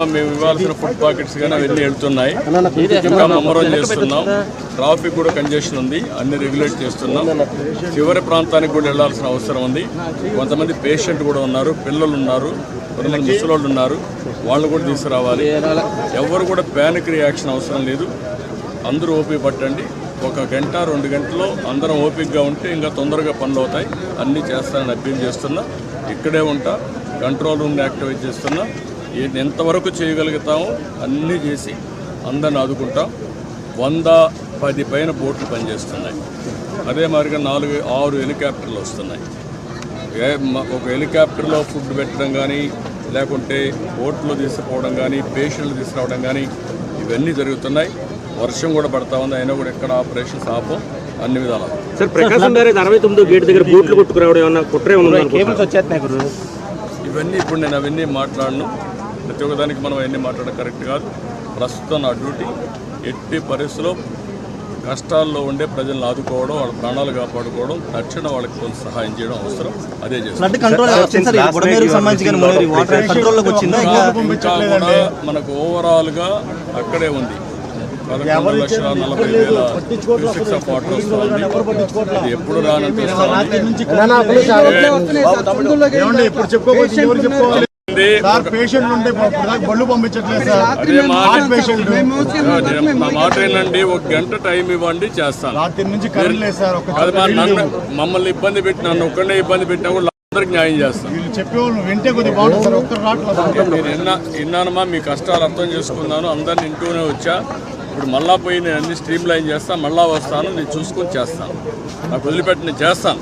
మేము ఇవ్వాల్సిన food pockets కానీ అవన్నీ వెళ్తున్నాయి. ఇంకా ముమ్మరం చేస్తున్నాం. ట్రాఫిక్ కూడా కంజెషన్ ఉంది, అన్ని రెగ్యులేట్ చేస్తున్నాం. చివరి ప్రాంతానికి కూడా వెళ్లాల్సిన అవసరం ఉంది. కొంతమంది పేషెంట్ కూడా ఉన్నారు, పిల్లలు ఉన్నారు, కొంతమంది ముసలోళ్ళు ఉన్నారు, వాళ్ళు కూడా తీసుకురావాలి. ఎవరు కూడా ప్యానిక్ రియాక్షన్ అవసరం లేదు. అందరూ ఓపిక పట్టండి. 1 గంట 2 గంటల్లో అందరం ఓపికగా ఉంటే ఇంకా తొందరగా పనులు అవుతాయి. అన్నీ చేస్తానని అప్పీల్ చేస్తున్నా. ఇక్కడే ఉంటా, కంట్రోల్ రూమ్ని యాక్టివేట్ చేస్తున్నా. ఎంతవరకు చేయగలుగుతామో అన్నీ చేసి అందరిని ఆదుకుంటాం. 110 పైన బోట్లు పనిచేస్తున్నాయి. అదే మాదిరిగా 4-6 హెలికాప్టర్లు వస్తున్నాయి. ఒక హెలికాప్టర్లో ఫుడ్ పెట్టడం కానీ, లేకుంటే బోట్లో తీసుకుపోవడం కానీ, పేషెంట్లు తీసుకురావడం కానీ ఇవన్నీ జరుగుతున్నాయి. వర్షం కూడా పడతా ఉంది, అయినా కూడా ఎక్కడ ఆపరేషన్స్ ఆపం, అన్ని విధాలు. సార్, ప్రకాశం గారి 69 గేట్ దగ్గర బోట్లు కొట్టుకురావడం ఏమన్నా కుట్రే ఉంది? ఇవన్నీ ఇప్పుడు నేను అవన్నీ మాట్లాడను. ప్రతి ఒక్కదానికి మనం అవన్నీ మాట్లాడడం కరెక్ట్ కాదు. ప్రస్తుతం నా డ్యూటీ ఎట్టి పరిస్థితుల్లో కష్టాల్లో ఉండే ప్రజలను ఆదుకోవడం, వాళ్ళ ప్రాణాలు కాపాడుకోవడం, తక్షణ వాళ్ళకి కొంత సహాయం చేయడం అవసరం. అదే చేస్తాం. ఇంకా కూడా మనకు ఓవరాల్గా అక్కడే ఉంది. 11,40,000 ఆఫ్ వాటర్ వస్తుంది. ఇది ఎప్పుడు రానంత మాట ఏంటండి, 1 గంట టైం ఇవ్వండి, చేస్తాను. మమ్మల్ని ఇబ్బంది పెట్టి, నన్ను ఒక్కడే ఇబ్బంది పెట్టినా కూడా అందరికి న్యాయం చేస్తాను. విన్నానమ్మా, మీ కష్టాలు అర్థం చేసుకున్నాను, అందరిని ఇంటూనే వచ్చా. ఇప్పుడు మళ్ళా పోయి నేను అన్ని స్ట్రీమ్ లైన్ చేస్తాను, మళ్ళా వస్తాను, నేను చూసుకొని చేస్తాను. నాకు వదిలిపెట్టి నేను చేస్తాను.